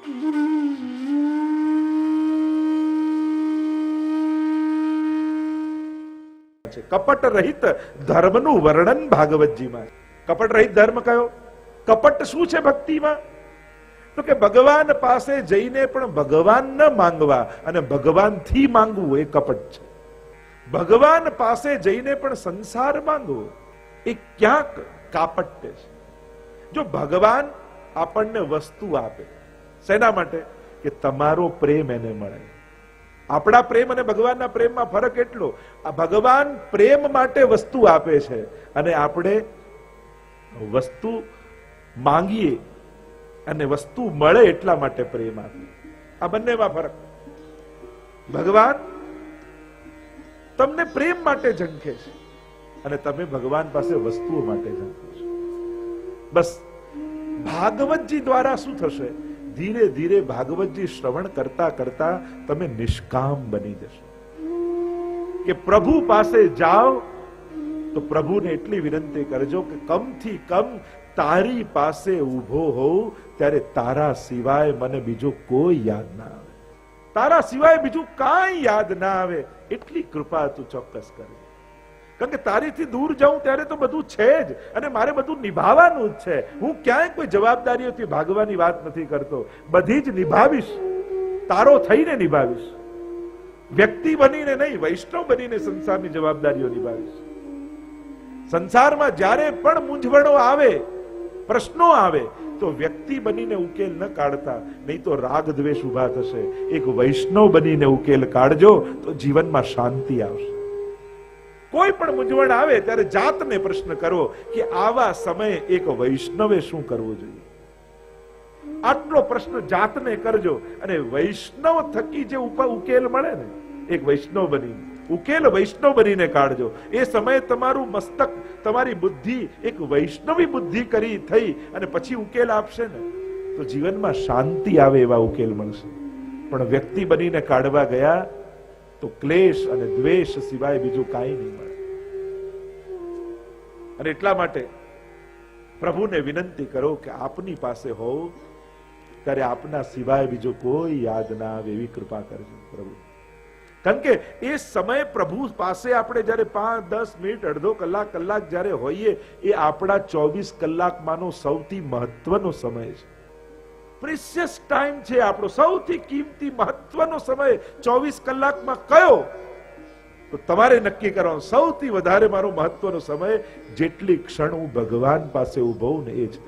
કપટ રહિત ધર્મનું વર્ણન ભાગવતજીમાં. કપટ રહિત ધર્મ કયો? કપટ શું છે ભક્તિમાં? તો કે ભગવાન પાસે જઈને પણ ભગવાન ન માંગવા અને ભગવાનથી માંગવું એ કપટ છે. ભગવાન પાસે જઈને પણ સંસાર માંગવો એ ક્યાંક કાપટ્ય છે. જો ભગવાન આપણને વસ્તુ આપે, શેના માટે? કે તમારો પ્રેમ એને મળે. આપણા પ્રેમ અને ભગવાનના પ્રેમમાં ફરક એટલો, આ ભગવાન પ્રેમ માટે વસ્તુ આપે છે અને આપણે વસ્તુ માંગીએ અને વસ્તુ મળે એટલા માટે પ્રેમ આપે. આ બંનેમાં ફરક. ભગવાન તમને પ્રેમ માટે ઝંખે છે અને તમે ભગવાન પાસે વસ્તુઓ માટે ઝંખો છો. બસ ભાગવતજી દ્વારા શું થશે? ધીરે ધીરે ભાગવતજી શ્રવણ કરતા કરતા તમે નિષ્કામ બની જશો. કે પ્રભુ પાસે જાઓ તો પ્રભુને એટલી વિનંતી કરજો કે કમથી કમ તારી પાસે ઊભો હોઉં ત્યારે તારા સિવાય મને બીજું કોઈ યાદ ના આવે. તારા સિવાય બીજું કાંઈ યાદ ના આવે એટલી કૃપા તું ચોક્કસ કરે. કારણ કે તારીથી દૂર જાઉં ત્યારે તો બધું છે જ અને મારે બધું નિભાવવાનું જ છે. હું ક્યાંય કોઈ જવાબદારીઓથી ભાગવાની વાત નથી કરતો. બધી જ નિભાવીશ, તારો થઈને નિભાવીશ. વ્યક્તિ બનીને નહીં, વૈષ્ણવ બનીને સંસારની જવાબદારીઓ નિભાવીશ. સંસારમાં જ્યારે પણ મૂંઝવણો આવે, પ્રશ્નો આવે તો વ્યક્તિ બનીને ઉકેલ ન કાઢતા, નહીં તો રાગ દ્વેષ ઉભા થશે. એક વૈષ્ણવ બનીને ઉકેલ કાઢજો તો જીવનમાં શાંતિ આવશે. કોઈ પણ મૂંઝવણ આવે ત્યારે જાતને પ્રશ્ન કરો કે આવા સમયે એક વૈષ્ણવે શું કરવું જોઈએ. આટલો પ્રશ્ન જાતને કરજો અને વૈષ્ણવ થકી જે ઉકેલ મળે ને, એક વૈષ્ણવ બનીને ઉકેલ વૈષ્ણવ બનીને કાઢજો. એ સમયે તમારું મસ્તક, તમારી બુદ્ધિ એક વૈષ્ણવી બુદ્ધિ કરી થઈ અને પછી ઉકેલ આપશે ને તો જીવનમાં શાંતિ આવે એવા ઉકેલ મળશે. પણ વ્યક્તિ બનીને કાઢવા ગયા તો ક્લેશ અને દ્વેષ સિવાય બીજું કાંઈ નહીં મળે. અને એટલા માટે પ્રભુને વિનંતી કરો કે આપની પાસે હોવ ત્યારે આપના સિવાય બીજો કોઈ યાદ ના આવે એવી કૃપા કરજો પ્રભુ. કારણ કે એ સમય પ્રભુ પાસે આપણે જયારે 5-10 મિનિટ, અડધો કલાક, કલાક જયારે હોઈએ એ આપણા 24 કલાકમાંનો સૌથી મહત્વનો સમય છે. પ્રિસિયસ ટાઈમ છે આપણો. સૌથી કિંમતી મહત્વનો સમય 24 કલાકમાં કયો? તો તમારે નક્કી કરવાનું. સૌથી વધારે મારો મહત્વનો સમય જેટલી ક્ષણ હું ભગવાન પાસે ઉભો ને એ છે.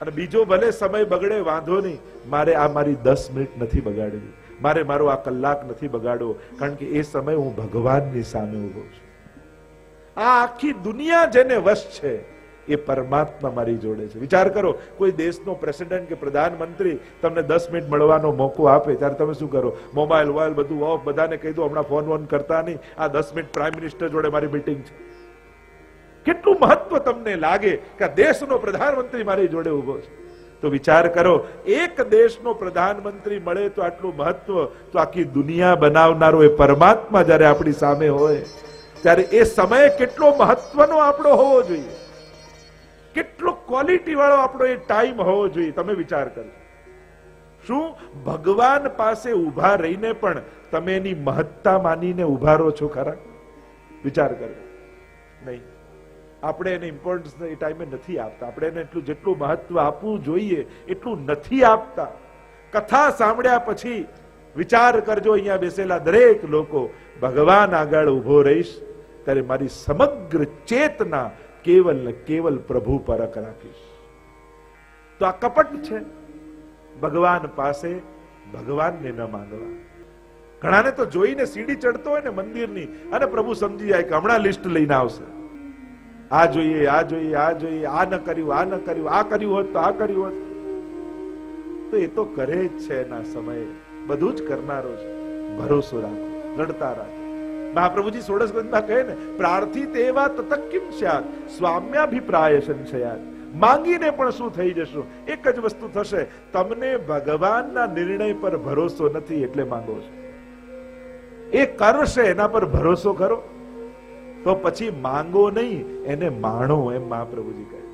અને બીજો ભલે સમય બગડે વાંધો નહીં, મારે આ મારી 10 મિનિટ નથી બગાડવી, મારે મારો આ કલાક નથી બગાડવો. કારણ કે એ સમય હું ભગવાનની સામે ઉભો છું. આ આખી દુનિયા જેને વશ છે એ પરમાત્મા મારી જોડે છે. વિચાર કરો, કોઈ દેશનો પ્રેસિડેન્ટ કે પ્રધાનમંત્રી તમને 10 મિનિટ મળવાનો મોકો આપે ત્યારે તમે શું કરો? મોબાઈલ વોબાઈલ બધું ઓફ, બધાને કહી દો હમણાં ફોન વોન કરતા નહીં, આ 10 મિનિટ પ્રાઇમ મિનિસ્ટર જોડે મારી મીટિંગ છે. કેટલું મહત્વ તમને લાગે કે દેશનો પ્રધાનમંત્રી મારી જોડે ઉભો છે. તો વિચાર કરો, એક દેશનો પ્રધાનમંત્રી મળે તો આટલું મહત્વ, તો આખી દુનિયા બનાવનારો એ પરમાત્મા જ્યારે આપણી સામે હોય ત્યારે એ સમય કેટલો મહત્વનો આપણો હોવો જોઈએ, કેટલો ક્વોલિટી વાળો આપણો એ ટાઈમ હોવો જોઈએ. તમે વિચાર કરો, શું ભગવાન પાસે ઉભા રહીને પણ તમે એની મહત્તા માનીને ઉભા રહો છો ખરા? વિચાર કરો. નહીં, આપણે એને ઇમ્પોર્ટન્સ એ ટાઈમે નથી આપતા. આપણે એને એટલું જેટલું મહત્વ આપવું જોઈએ એટલું નથી આપતા. કથા સાંભળ્યા પછી વિચાર કરજો, અહીંયા બેસેલા દરેક લોકો, ભગવાન આગળ ઉભો રહીશ ત્યારે મારી સમગ્ર ચેતના કેવલ ને કેવલ પ્રભુ પરક રાખીશ. તો આ કપટ છે. ભગવાન પાસે ભગવાનને ન માંગવા. ઘણાને તો જોઈને સીડી ચડતો હોય ને મંદિરની અને પ્રભુ સમજી જાય કે હમણાં લિસ્ટ લઈને આવશે. આ જોઈએ, આ જોઈએ, આ જોઈએ, આ ન કર્યું, આ ન કર્યું, આ કર્યું હોત તો આ કર્યું હોત. તો એ તો કરે જ છે એના સમયે, બધું જ કરનારો છે. ભરોસો રાખો, લડતા રાખો. મહાપ્રભુજી 16 ગ્રંથમાં કહે ને, પ્રાર્થિત એવા તતક્કિમ સ્યાત સ્વામ્યાભિપ્રાય સંશયાત. માંગીને પણ શું થઈ જશો? એક જ વસ્તુ થશે, તમને ભગવાનના નિર્ણય પર ભરોસો નથી એટલે માંગો છો. એ કરશે એના પર ભરોસો કરો તો પછી માંગો નહીં, એને માણો, એમ મહાપ્રભુજી કહે છે.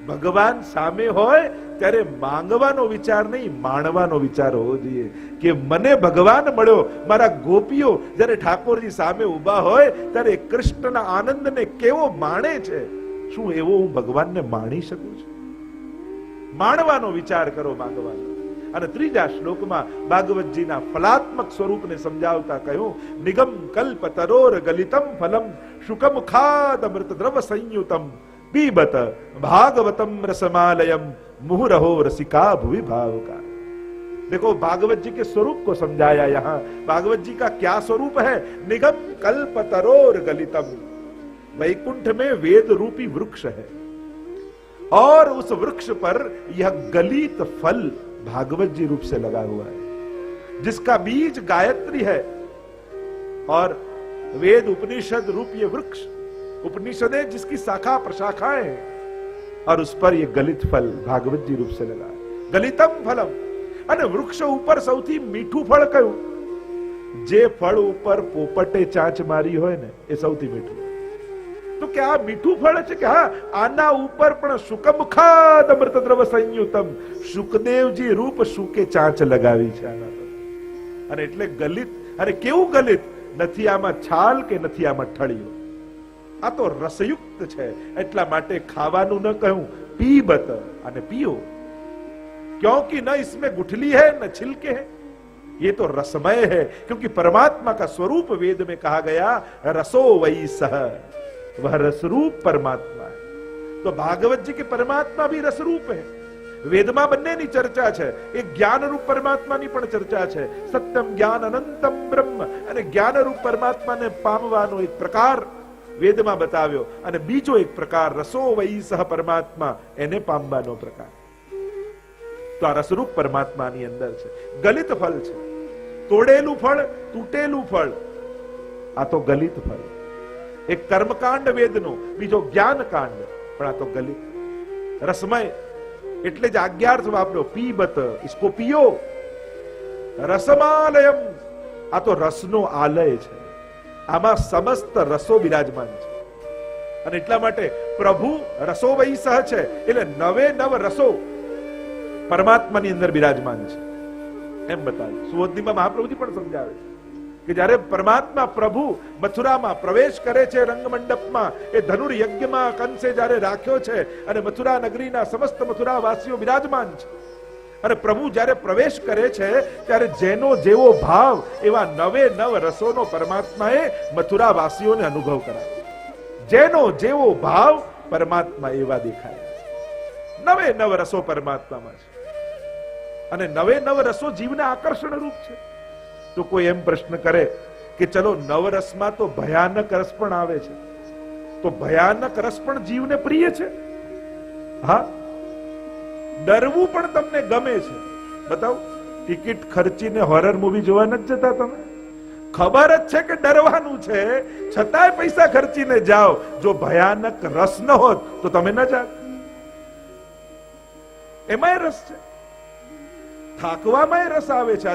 ભગવાન સામે હોય ત્યારે માંગવાનો વિચાર નહીં, માણવાનો વિચાર હોવો જોઈએ કે મને ભગવાન મળ્યો. મારા ગોપીઓ જ્યારે ઠાકોરજી સામે ઊભા હોય ત્યારે કૃષ્ણના આનંદને કેવો માણે છે, શું એવો હું ભગવાનને માણી શકું છું? માણવાનો વિચાર કરો, માંગવાનો. અને ત્રીજા શ્લોકમાં ભાગવતજીના ફલાત્મક સ્વરૂપને સમજાવતા કહ્યું, નિગમ કલ્પ તરોર ગલિતમ ફલમ શુકમુખાદ અમૃત દ્રવ સંયુતમ પીબત भागवतम रसमालयम मुहुरहो रसिका भुवि भावुका. देखो भागवत जी के स्वरूप को समझाया यहाँ. भागवत जी का क्या स्वरूप है? निगम कल्प तरोर गलितम. वैकुंठ में वेद रूपी वृक्ष है और उस वृक्ष पर यह गलित फल भागवत जी रूप से लगा हुआ है, जिसका बीज गायत्री है और वेद उपनिषद रूप ये वृक्ष, उपनिषदें जिसकी शाखा प्रशाखाएं हैं, और उस पर ये गलित फल भागवत जी रूप से लगा है. गलितम फलम. અને વૃક્ષ ઉપર સૌથી મીઠું ફળ કયું? જે ફળ ઉપર પોપટે ચાંચ મારી હોય ને એ સૌથી મીઠું. તો કે આ મીઠું ફળ છે કે હા, આના ઉપર પણ શુકમુખાદ અમૃત દ્રવ સંયુતમ, શુકદેવજી રૂપ શુકે ચાંચ લગાવી છે આના પર. અને એટલે ગલિત. અને કેવું ગલિત? નથી આમાં છાલ કે નથી આમાં ઠળીઓ. આ તો રસયુક્ત છે, એટલા માટે ખાવાનું ન કહ્યું, પીબત, અને પીઓ. क्योंकि न इसमें गुठली है न छिलके हैं, ये तो रसमय है. क्योंकि परमात्मा का स्वरूप वेद में कहा गया रसो वही सह, वह रसरूप परमात्मा है. तो भागवत जी के परमात्मा भी रसरूप है. વેદમાં બંનેની ચર્ચા છે. એક જ્ઞાનરૂપ પરમાત્માની પણ ચર્ચા છે. સત્યમ જ્ઞાન અનંતમ બ્રહ્મ, અને જ્ઞાનરૂપ પરમાત્માને પામવાનો એક પ્રકાર વેદમાં બતાવ્યો, અને બીજો એક પ્રકાર રસો વહી સહ પરમાત્મા, એને પામવાનો પ્રકાર. તો આ રસરૂપ પરમાત્માની અંદર છે. ગલિત ફળ છે, તોડેલું ફળ, તૂટેલું ફળ. આ તો ગલિત ફળ. એક કર્મકાંડ વેદનો, બીજો જ્ઞાનકાંડ, પણ આ તો ગલિત રસમય. એટલે જ આજ્ઞાર્થ વાપર્યો, પીબત, ઇસકો પીઓ. રસમાલયમ, આ તો રસનો આલય છે. આમાં સમસ્ત રસો બિરાજમાન છે. અને એટલા માટે પ્રભુ રસો વહી સહ છે, એટલે નવે નવ રસો પરમાત્માની અંદર બિરાજમાન છે એમ બતાવે. સુવોદનીમાં મહાપ્રભુજી પણ સમજાવે કે જ્યારે પરમાત્મા પ્રભુ મથુરામાં પ્રવેશ કરે છે, રંગમંડપમાં, એ ધનુર યજ્ઞમાં કંસે જ્યારે રાખ્યો છે, અને મથુરા નગરીના સમસ્ત મથુરા વાસીઓ બિરાજમાન છે, અને પ્રભુ જ્યારે પ્રવેશ કરે છે ત્યારે જેનો જેવો ભાવ એવા નવે નવ રસોનો પરમાત્માએ મથુરા વાસીઓને અનુભવ કરાવ્યો. જેનો જેવો ભાવ પરમાત્મા એવા દેખાય. નવે નવ રસો પરમાત્મામાં છે, અને નવે નવ રસો જીવને આકર્ષણ રૂપ છે. તો કોઈ એમ પ્રશ્ન કરે કે ચલો નવરસમાં તો ભયાનક રસ પણ આવે છે, તો ભયાનક રસ પણ જીવને પ્રિય છે? હા, ડરવું પણ તમને ગમે છે? બતાવો, ટિકિટ ખર્ચીને હોરર મૂવી જોવા નથી જતા તમે? ખબર જ છે કે ડરવાનું છે, છતાંય પૈસા ખર્ચીને જાઓ. જો ભયાનક રસ ન હોત તો તમે ન જાત. એમાંય રસ છે, થાકવામાં રસ આવે છે.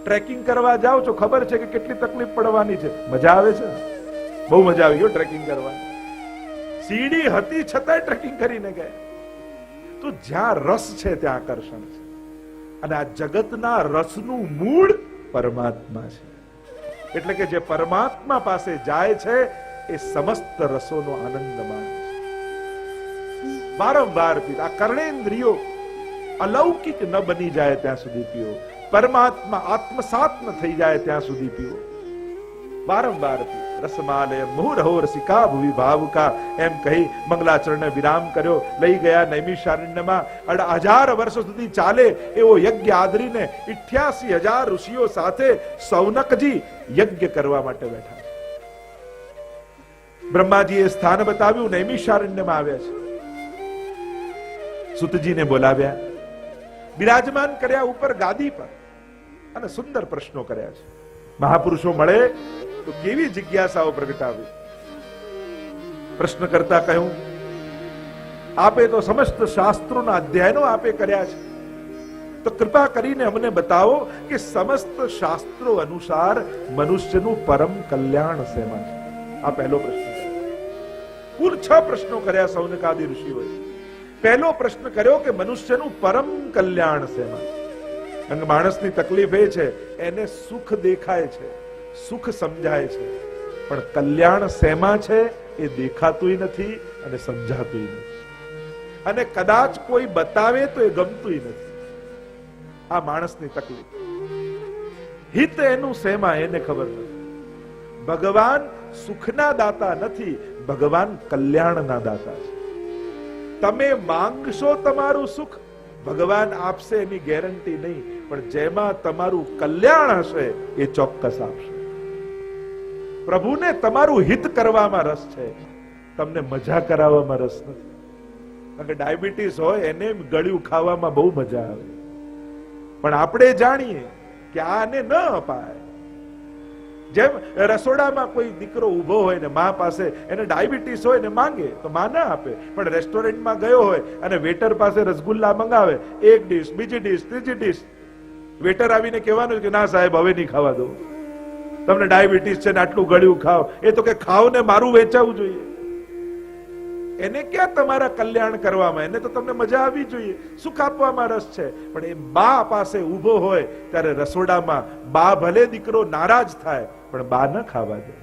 ટ્રેકિંગ કરવા જાઓ છો, ખબર છે કે કેટલી તકલીફ પડવાની છે, મજા આવે છે, બહુ મજા આવી ગયો ટ્રેકિંગ કરવાની. સીડી હતી છતાંય ટ્રેકિંગ કરીને ગયા. તો જ્યાં રસ છે ત્યાં આકર્ષણ છે. અને આ જગતના રસનું મૂળ પરમાત્મા છે. એટલે કે જે પરમાત્મા પાસે જાય છે એ સમસ્ત રસોનો આનંદ માણે છે. વારંવાર પીતા. આ કર્ણેન્દ્રિયો અલૌકિક ન બની જાય ત્યાં સુધી પીઓ, પરમાત્મા આત્મસાત ન થઈ જાય ત્યાં સુધી પીઓ. વારંવાર પીઓ. રસમાલય મુહુરહો રસિકા ભુવિ ભાવુકા, એમ કહી મંગલાચરણને વિરામ કર્યો. લઈ ગયા નૈમિષારણ્યમાં. 1000 વર્ષ સુધી ચાલે એવો યજ્ઞ આદરીને 88,000 ઋષિઓ સાથે સૌનકજી યજ્ઞ કરવા માટે બેઠા. બ્રહ્માજીએ સ્થાન બતાવ્યું, નૈમિષારણ્યમાં આવ્યા છે. સુતજીને બોલાવ્યા, બિરાજમાન કર્યા ઉપર ગાદી પર, અને સુંદર પ્રશ્નો કર્યા છે. મહાપુરુષો મળે તો કેવી જિજ્ઞાસાઓ પ્રગટાવી. પ્રશ્ન કરતા કહ્યું, આપે તો સમસ્ત શાસ્ત્રોના અધ્યયનો આપે કર્યા છે, તો કૃપા કરીને અમને બતાવો કે સમસ્ત શાસ્ત્રો અનુસાર મનુષ્યનું પરમ કલ્યાણ શેમાં છે. આ પહેલો પ્રશ્ન. કુલ 6 પ્રશ્નો કર્યા સૌનકાદી ઋષિઓએ. પહેલો પ્રશ્ન કર્યો કે મનુષ્યનું પરમ કલ્યાણ શેમાં? કારણ કે માણસની તકલીફ એ છે, એને સુખ દેખાય છે, સુખ સમજાય છે, પણ કલ્યાણ શેમાં છે એ દેખાતું નથી અને સમજાતું નથી, અને કદાચ કોઈ બતાવે તો એ ગમતું નથી. આ માણસની તકલીફ. હિત એનું શેમાં એને ખબર નથી. ભગવાન સુખના દાતા નથી, ભગવાન કલ્યાણના દાતા છે. તમે માંગશો તમારું સુખ, ભગવાન આપશે એની ગેરંટી નહીં, પણ જેમાં તમારું કલ્યાણ હશે એ ચોક્કસ આપશે. પ્રભુને તમારું હિત કરવામાં રસ છે, તમને મજા કરાવવામાં રસ નથી. કારણ કે ડાયાબિટીસ હોય એને ગળ્યું ખાવામાં બહુ મજા આવે, પણ આપણે જાણીએ કે આને ન અપાય. જેમ રસોડામાં કોઈ દીકરો ઉભો હોય ને મા પાસે એને ડાયાબિટીસ હોય ને માંગે તો મા ના આપે, પણ રેસ્ટોરન્ટમાં ગયો હોય અને વેટર પાસે રસગુલ્લા મંગાવે, એક ડીશ, બીજી ડીશ, ત્રીજી ડીશ, વેટર આવીને કહેવાનું કે ના સાહેબ હવે નહીં ખાવા દો, તમને ડાયાબિટીસ છે ને આટલું ગળ્યું ખાઓ. એ તો કે ખાઓ ને મારું વેચાવું જોઈએ. એને ક્યાં તમારા કલ્યાણ કરવામાં, એને તો તમને મજા આવવી જોઈએ, સુખ આપવામાં રસ છે. પણ એ બા પાસે ઉભો હોય ત્યારે રસોડામાં બા ભલે દીકરો નારાજ થાય પણ બા ન ખાવા દે,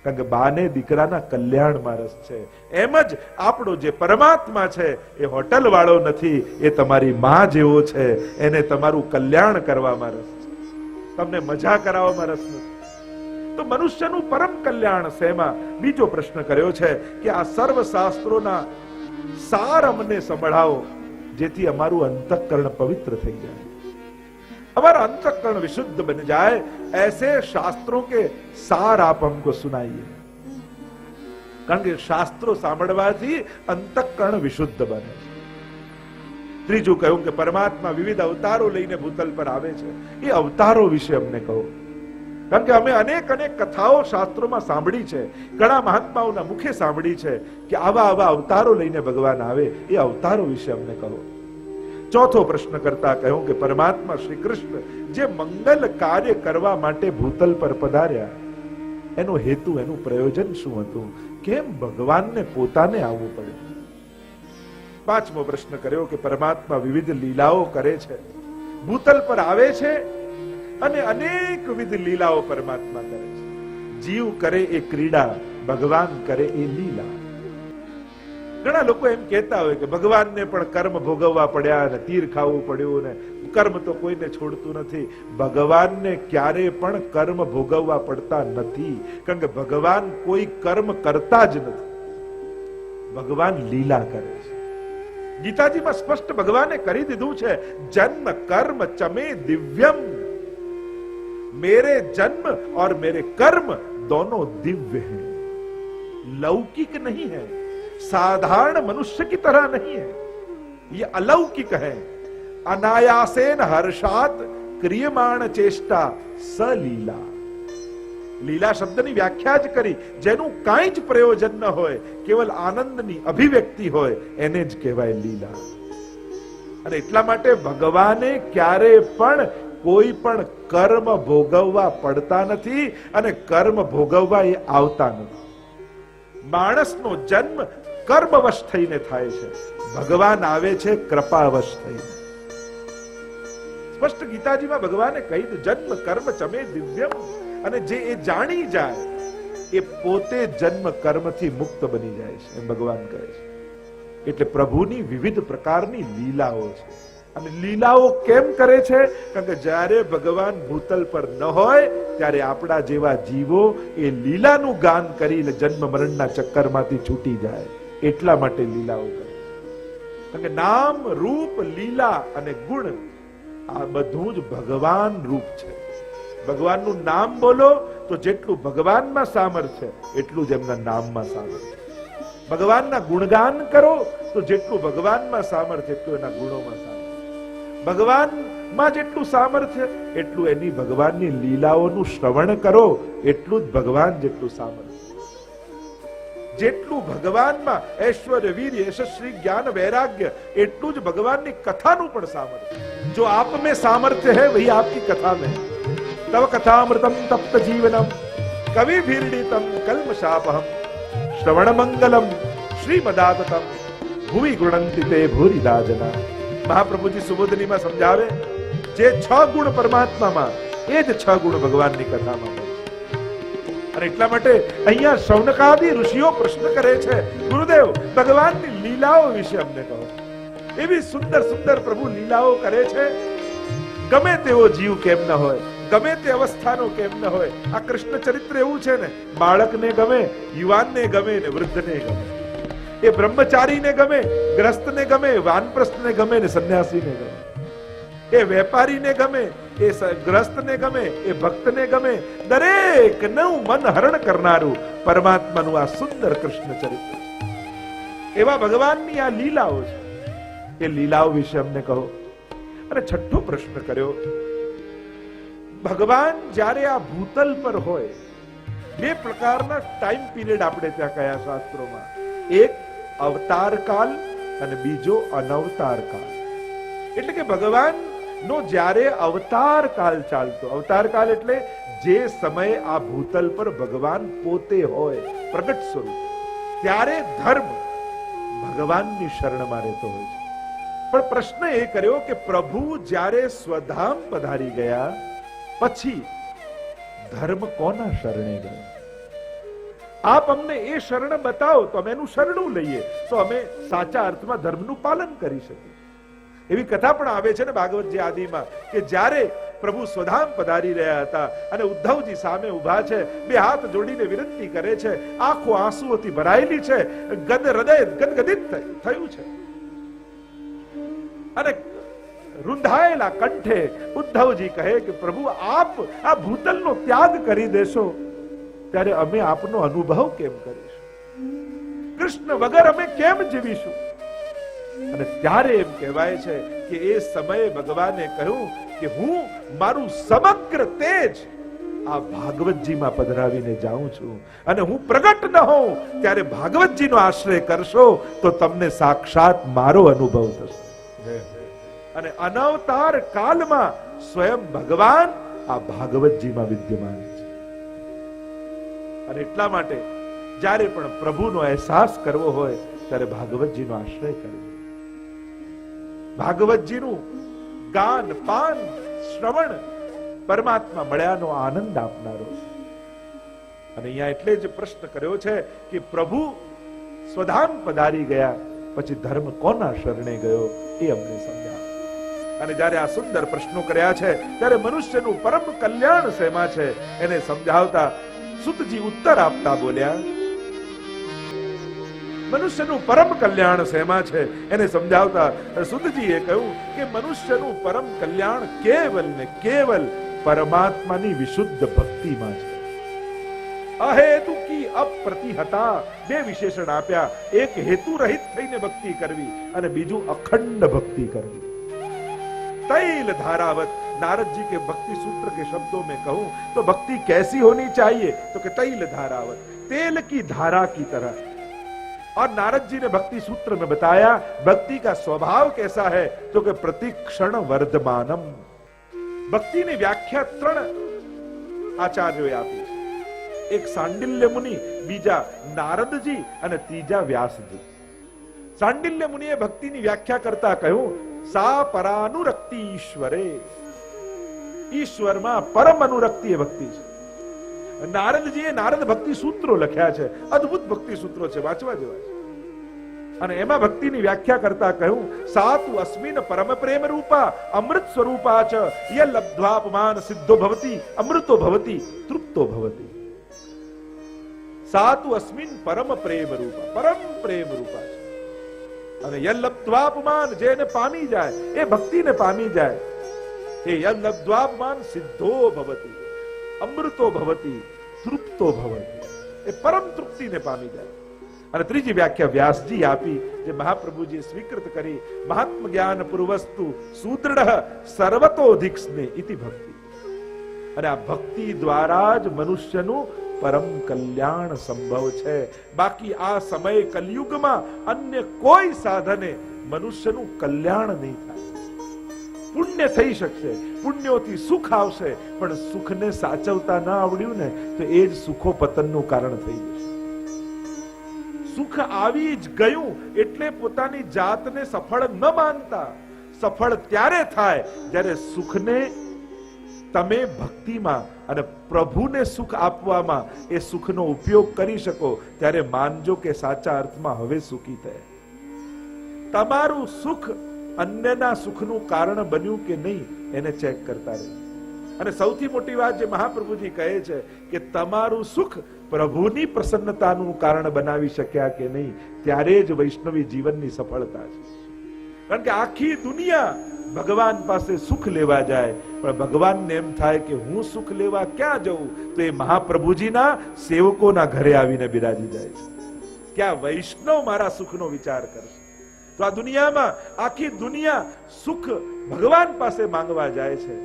કારણ કે બાને દીકરાના કલ્યાણમાં રસ છે. એમ જ આપણો જે પરમાત્મા છે એ હોટલ વાળો નથી, એ તમારી માં જેવો છે, એને તમારું કલ્યાણ કરવામાં રસ છે, તમને મજા કરાવવામાં રસ નથી. તો મનુષ્યનું પરમ કલ્યાણ શેમાં? બીજો પ્રશ્ન કર્યો છે કે આ સર્વ શાસ્ત્રોના સાર અમને સંભળાવો, જેથી અમારું અંતઃકરણ પવિત્ર થઈ જાય, हमारा अंतःकरण विशुद्ध बन जाए, ऐसे शास्त्रों के सार आप हमको सुनाइए. કારણ કે શાસ્ત્રો સાંભળવાથી અંતઃકરણ વિશુદ્ધ બને. ત્રીજું કહ્યું કે પરમાત્મા વિવિધ અવતારો લઈને ભૂતલ પર આવે છે, એ અવતારો વિશે અમને કહો. કારણ કે અમે અનેક કથાઓ શાસ્ત્રોમાં સાંભળી છે, ઘણા મહાત્માઓના મુખે સાંભળી છે કે આવા અવતારો લઈને ભગવાન આવે, એ અવતારો વિશે અમને કહો. ચોથો પ્રશ્ન કરતા કહ્યું કે પરમાત્મા શ્રી કૃષ્ણ જે મંગલ કાર્ય કરવા માટે ભૂતલ પર પધાર્યા, એનો હેતુ, એનું પ્રયોજન શું હતું? કેમ ભગવાનને પોતાને આવવું પડ્યું? પાંચમો પ્રશ્ન કર્યો કે પરમાત્મા વિવિધ લીલાઓ કરે છે, ભૂતલ પર આવે છે અને અનેકવિધ લીલાઓ પરમાત્મા કરે છે. જીવ કરે એ ક્રીડા, ભગવાન કરે એ લીલા. ઘણા લોકો એમ કહેતા હોય કે ભગવાનને પણ કર્મ ભોગવવા પડ્યા અને તીર ખાવું પડ્યું ને કર્મ તો કોઈને છોડતું નથી. ભગવાનને ક્યારે પણ કર્મ ભોગવવા પડતા નથી, કારણ કે ભગવાન કોઈ કર્મ કરતા જ નથી, ભગવાન લીલા કરે છે. ગીતાજીમાં સ્પષ્ટ ભગવાને કરી દીધું છે, જન્મ કર્મ ચમે દિવ્યમ, मेरे जन्म और मेरे कर्म दोनों दिव्य हैं, लौकिक नहीं है, साधारण मनुष्य की तरह नहीं है, ये अलौकिक है. अनायासेन हर्षात क्रियमाण चेष्टा सलीला. લીલા શબ્દની વ્યાખ્યા જ કરી, જેનું કાંઈ જ પ્રયોજન ન હોય, કેવલ આનંદની અભિવ્યક્તિ હોય, એને જ કહેવાય લીલા. અને એટલા માટે ભગવાને ક્યારે પણ કોઈ પણ કર્મ ભોગવવા પડતા નથી અને કર્મ ભોગવવા એ આવતા નથી. માણસનો જન્મ કર્મવશ થઈને થાય છે, ભગવાન આવે છે કૃપાવશ થઈને. સ્પષ્ટ ગીતાજીમાં ભગવાને કહ્યું, જન્મ કર્મ ચમે દિવ્યમ. અને જે એ જાણી જાય એ પોતે જન્મ કર્મથી મુક્ત બની જાય છે, એમ ભગવાન કહે છે. એટલે પ્રભુની વિવિધ પ્રકારની લીલાઓ છે. અને લીલાઓ કેમ કરે છે? કારણ કે જ્યારે ભગવાન ભૂતલ પર ન હોય ત્યારે આપણા જેવા જીવો એ લીલાનું ગાન કરીને જન્મ મરણના ચક્કરમાંથી છૂટી જાય, એટલા માટે લીલાઓ કરે. કારણ કે નામ, રૂપ, લીલા અને ગુણ આ બધું જ ભગવાન રૂપ છે. ભગવાનનું નામ બોલો તો જેટલું ભગવાનમાં સામર્થ્ય એટલું જ એમના નામમાં સામર્થ્ય. ભગવાનના ગુણગાન કરો તો જેટલું ભગવાનમાં સામર્થ્ય એટલું એના ગુણોમાં સામર્થ્ય. ભગવાનમાં જેટલું સામર્થ્ય એટલું એની ભગવાનની લીલાઓનું શ્રવણ કરો, એટલું જ ભગવાન જેટલું સામર્થ્ય. જેટલું ભગવાનમાં ઐશ્વર્ય, વીર્ય, યશસ્વી, જ્ઞાન, વૈરાગ્ય, એટલું જ ભગવાનની કથાનું પણ સામર્થ્ય. જો આપ में सामर्थ्य है वही आपकी कथा में है. तव कथामृतम तप्त जीवनम कवि भीर्णितम कल्मशापहम श्रवण मंगलम श्रीमदाततम ભૂમિ ગૃણંતિ તે ભૂરિદા જના. મહાપ્રભુજી સુબોધનીમાં સમજાવે, જે 6 ગુણ પરમાત્મામાં, એ જ 6 ગુણ ભગવાનની કથામાં. અને એટલા માટે અહીંયા શૌનકાદી ઋષિઓ પ્રશ્ન કરે છે, ગુરુદેવ ભગવાનની લીલાઓ વિશે અમને કહો. એવી સુંદર સુંદર પ્રભુ લીલાઓ કરે છે. ગમે તેવો જીવ કેમ ન હોય, ગમે તે અવસ્થાનો કેમ ન હોય, આ કૃષ્ણ ચરિત્ર એવું છે ને, બાળકને ગમે, યુવાનને ગમે ને વૃદ્ધને ગમે, એ બ્રહ્મચારીને ગમે, ગ્રસ્તને ગમે, વાનપ્રસ્થને ગમે ને સંન્યાસીને ગમે, એ વેપારીને ગમે, એ ગ્રસ્તને ગમે, એ ભક્તને ગમે, દરેકનું મન હરણ કરનારું પરમાત્માનું આ સુંદર કૃષ્ણ ચરિત્ર. એવા ભગવાનની આ લીલાઓ છે. એ લીલાઓ વિશે અમને કહો. અને છઠ્ઠો પ્રશ્ન કર્યો, ભગવાન જ્યારે આ ભૂતલ પર હોય, 2 પ્રકારના ટાઈમ પીરિયડ આપણે ત્યાં કયા શાસ્ત્રોમાં, એક અવતાર કાલ અને બીજો અનવતાર કાલ. એટલે કે ભગવાન નો જ્યારે અવતાર કાલ ચાલતો, અવતાર કાલ એટલે જે સમયે આ ભૂતલ પર ભગવાન પોતે હોય પ્રગટ સ્વરૂપ, ત્યારે ધર્મ ભગવાનની શરણમાં રહેતો હોય છે. પણ પ્રશ્ન એ કર્યો કે પ્રભુ જ્યારે સ્વધામ પધારી ગયા પછી ધર્મ કોના શરણે ગયો? આપ અમને એ શરણ બતાવો તો અમે એનું શરણું લઈએ, તો અમે સાચા અર્થમાં ધર્મનું પાલન કરી શકીએ. એવી કથા પણ આવે છે ને ભાગવતજી આદિમાં, કે જ્યારે પ્રભુ સ્વધામ પધારી રહ્યા હતા અને ઉદ્ધવજી સામે ઉભા છે, 2 હાથ જોડીને વિનંતી કરે છે, આંખો આંસુઓથી ભરાયેલી છે, હૃદય ગદગદિત થયું છે, અને રૂંધાયેલા કંઠે ઉદ્ધવજી કહે કે પ્રભુ આપ આ ભૂતલનો ત્યાગ કરી દેશો ત્યારે અમે આપનો અનુભવ કેમ કરીશું? કૃષ્ણ વગર અમે કેમ જીવીશું? અને ત્યારે એમ કહેવાય છે કે એ સમયે ભગવાને કહ્યું કે હું મારું સમગ્ર તેજ આ ભાગવતજીમાં પધરાવીને જાઉં છું, અને હું પ્રગટ ન હોઉં ત્યારે ભાગવતજીનો આશ્રય કરશો તો તમને સાક્ષાત મારો અનુભવ થશે. અને અનવતાર કાલમાં સ્વયં ભગવાન આ ભાગવતજીમાં વિદ્યમાન છે. અને એટલા માટે જ્યારે પણ પ્રભુનો અહેસાસ કરવો હોય ત્યારે ભાગવતજીનો આશ્રય કરવો. ભાગવતજીનું ગાન, પાન, શ્રવણ પરમાત્મા મળ્યાનો આનંદ આપનારો છે. અને અહીંયા એટલે જ પ્રશ્ન કર્યો છે કે પ્રભુ સ્વધામ પધારી ગયા પછી ધર્મ કોના શરણે ગયો એ અમને સમજાવો. અને જ્યારે આ સુંદર પ્રશ્નો કર્યા છે ત્યારે મનુષ્યનું પરમ કલ્યાણ શેમાં છે એને સમજાવતા સુતજી ઉત્તર આપતા બોલ્યા, મનુષ્યનું પરમ કલ્યાણ શેમાં છે એને સમજાવતા સુતજીએ કહ્યું કે મનુષ્યનું પરમ કલ્યાણ કેવલ ને કેવલ પરમાત્માની વિશુદ્ધ ભક્તિમાં છે. અહેતુકી અપ્રતિહતા 2 વિશેષણ આપ્યા. એક હેતુ રહિત થઈને ભક્તિ કરવી અને બીજું અખંડ ભક્તિ કરવી. तैल धारावत, नारद जी के भक्ति सूत्र के शब्दों में कहूं तो भक्ति कैसी होनी चाहिए तो कि तैल धारावत, तेल की धारा की तरह. और नारद जी ने भक्ति सूत्र में बताया भक्ति का स्वभाव कैसा है तो कि प्रतिक्षण वर्धमानम. भक्ति ने व्याख्या 3 आचार्योએ આપી છે. એક સાંડિલ્ય મુનિ, બીજા નારદજી અને ત્રીજા વ્યાસજી. સાંડિલ્ય મુનિએ ભક્તિની વ્યાખ્યા કરતા કહ્યું, सा परानुरक्ति ईश्वरे, ઈશ્વરમાં પરમ અનુરક્તિ એ ભક્તિ છે. નારદજીએ નારદ ભક્તિ સૂત્રો લખ્યા છે, અદ્ભુત ભક્તિ સૂત્રો છે, વાંચવા જેવા છે. અને એમાં ભક્તિની વ્યાખ્યા કરતા કહ્યું, સાતુ અસ્મિન પરમ પ્રેમ રૂપા અમૃત સ્વરૂપા ચ ય લબ્ધ્વાપમાન સિદ્ધો ભવતી અમૃતો ભવતી તૃપ્તો ભવતી. સાતુ અસ્મિન પરમ પ્રેમ રૂપા, પરમ પ્રેમ રૂપા છે. અને યલ્લબ્ધ્વાપમાન, જેને પામી જાય એ ભક્તિને પામી જાય, એ યલ્લબ્ધ્વાપમાન સિદ્ધો ભવતી અમૃતો ભવતી તૃપ્તો ભવતી, એ પરમ તૃપ્તિને પામી જાય. અને ત્રીજી વ્યાખ્યા વ્યાસજી આપી, જે મહાપ્રભુજીએ સ્વીકૃત કરી, મહાત્મ જ્ઞાન પૂર્વસ્તુ સુદૃઢ સર્વતોધિક સ્નેહ ઇતિ ભક્તિ. અને આ ભક્તિ દ્વારા જ મનુષ્યનું પરમ કલ્યાણ સંભવ છે. બાકી આ સમય કલયુગમાં અન્ય કોઈ સાધને મનુષ્યનું કલ્યાણ નહીં થાય. પુણ્ય થઈ શકશે, પુણ્યોથી સુખ આવશે, પણ સુખને સાચવતા ન આવડ્યું ને તો એ જ સુખો પતનનું કારણ થઈ જશે. સુખ આવી જ ગયું એટલે પોતાની જાતને સફળ ન માનતા. સફળ ત્યારે થાય જ્યારે સુખને તમે ભક્તિમાં અને પ્રભુને સુખ આપવામાં એ સુખનો ઉપયોગ કરી શકો, ત્યારે માનજો કે સાચા અર્થમાં હવે સુખી થયા. તમારું સુખ અન્યના સુખનું કારણ બન્યું કે નહીં એને ચેક કરતા રહે. અને સૌથી મોટી વાત જે મહાપ્રભુજી કહે છે કે તમારું સુખ પ્રભુની પ્રસન્નતાનું કારણ બનાવી શક્યા કે નહીં, ત્યારે જ વૈષ્ણવી જીવનની સફળતા છે. કારણ કે આખી દુનિયા ભગવાન પાસે સુખ લેવા જાય, પણ ભગવાનને એમ થાય કે હું સુખ લેવા ક્યાં જઉં, તો એ મહાપ્રભુજીના સેવકોના ઘરે આવીને બિરાજી જાય છે. ક્યાં વૈષ્ણવ મારા સુખનો વિચાર કરશે? તો આ દુનિયામાં આખી દુનિયા સુખ ભગવાન પાસે માંગવા જાય છે,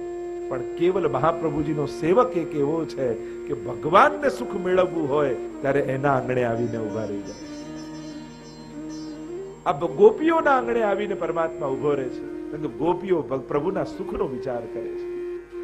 પણ કેવલ મહાપ્રભુજીનો સેવક એક એવો છે કે ભગવાનને સુખ મેળવવું હોય ત્યારે એના આંગણે આવીને ઉભા રહી જાય. આ ગોપીઓના આંગણે આવીને પરમાત્મા ઉભો રહે છે, કારણ કે ગોપીઓ પ્રભુના સુખનો વિચાર કરે છે.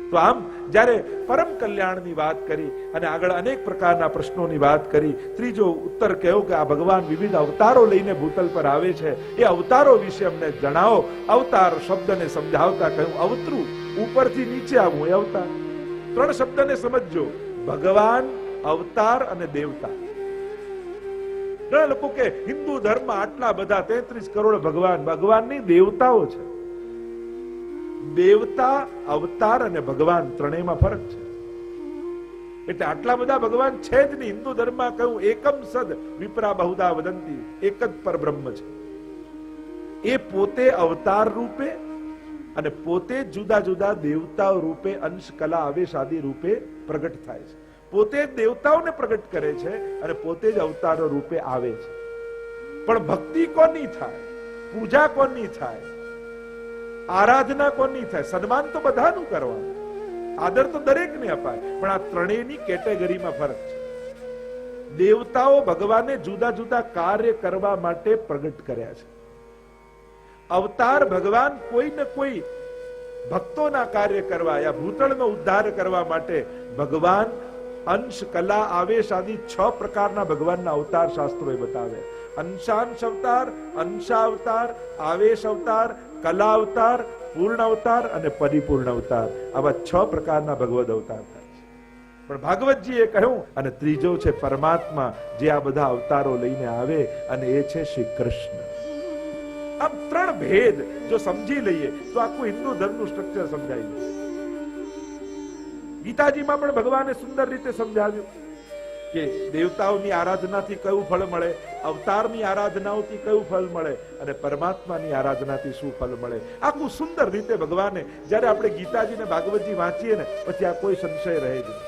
તો આમ જ્યારે પરમ કલ્યાણની વાત કરી અને આગળ અનેક પ્રકારના પ્રશ્નોની વાત કરી, ત્રીજો ઉત્તર કહ્યો કે આ ભગવાન વિવિધ અવતારો લઈને ભૂતલ પર આવે છે, એ અવતારો વિશે અમને જણાવો. અવતાર શબ્દને સમજાવતા કહ્યું અવતરું, ઉપરથી નીચે આવવું એ અવતાર. 3 શબ્દને સમજજો: ભગવાન, અવતાર અને દેવતા. ઘણા લોકો કે હિન્દુ ધર્મ આટલા બધા 33 કરોડ ભગવાન, ભગવાનની દેવતાઓ છે. દેવતા, અવતાર અને ભગવાન ત્રણેયમાં ફરક છે. એટલે આટલા બધા ભગવાન છે જ નહીં. હિન્દુ ધર્મમાં કહ્યું એકમ સદ વિપ્રા બહુધા વદંતી, એક જ પરબ્રહ્મ છે. એ પોતે અવતાર રૂપે અને પોતે જુદા જુદા દેવતાઓ રૂપે, અંશ, કલા, આવેશ આદિ રૂપે પ્રગટ થાય છે. પોતે દેવતાઓને પ્રગટ કરે છે અને પોતે જ અવતારો રૂપે આવે છે. પણ ભક્તિ કોની થાય? પૂજા કોની થાય? આરાધના કોની થાય? સન્માન તો બધાનું કરવાનું, આદર તો દરેકને અપાય, પણ આ ત્રણેયની કેટેગરીમાં ફરક છે. દેવતાઓ ભગવાને જુદા જુદા કાર્ય કરવા માટે પ્રગટ કર્યા છે. અવતાર ભગવાન કોઈ ને કોઈ ભક્તોના કાર્ય કરવા યા ભૂતળનો ઉદ્ધાર કરવા માટે ભગવાન અંશ, કલા, આવેશ આદિ 6 પ્રકારના ભગવાનના અવતાર શાસ્ત્રોએ બતાવે. અંશાંશ અવતાર, અંશાવતાર, આવેશ અવતાર, કલા અવતાર, પૂર્ણ અવતાર અને પરિપૂર્ણ અવતાર. આવા 6 પ્રકારના ભગવદ અવતાર થાય છે. પણ ભાગવતજીએ કહ્યું, અને ત્રીજો છે પરમાત્મા, જે આ બધા અવતારો લઈને આવે, અને એ છે શ્રી કૃષ્ણ. આમ 3 ભેદ જો સમજી લઈએ તો આખું હિન્દુ ધર્મનું સ્ટ્રક્ચર સમજાઈ જાય. ગીતાજીમાં પણ ભગવાને સુંદર રીતે સમજાવ્યું કે દેવતાઓની આરાધનાથી કયું ફળ મળે, અવતારની આરાધનાઓથી કયું ફળ મળે અને પરમાત્માની આરાધનાથી શું ફળ મળે. આખું સુંદર રીતે ભગવાને, જ્યારે આપણે ગીતાજી ને ભાગવતજી વાંચીએ ને પછી આ કોઈ સંશય રહે જ નહીં.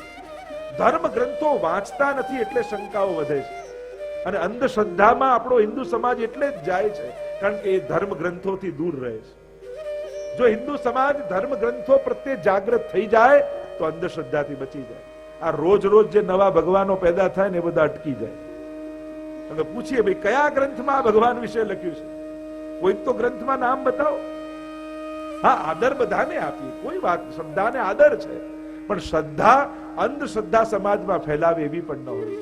ધર્મ ગ્રંથો વાંચતા નથી એટલે શંકાઓ વધે છે, અને અંધશ્રદ્ધામાં આપણો હિન્દુ સમાજ એટલે જ જાય છે કારણ કે એ ધર્મ ગ્રંથોથી દૂર રહે છે. જો હિન્દુ સમાજ ધર્મ ગ્રંથો પ્રત્યે જાગૃત થઈ જાય તો અંધશ્રદ્ધાથી બચી જાય. આ રોજ રોજ જે નવા ભગવાનો પેદા થાય ને એ બધા અટકી જાય. તમે પૂછીએ ભાઈ કયા ગ્રંથમાં ભગવાન વિશે લખ્યું છે? કોઈક તો ગ્રંથમાં નામ બતાવો. હા, આદર બધાને આપીએ, કોઈ વાત, શ્રદ્ધાને આદર છે, પણ શ્રદ્ધા અંધશ્રદ્ધા સમાજમાં ફેલાવે એવી પણ ન હોય.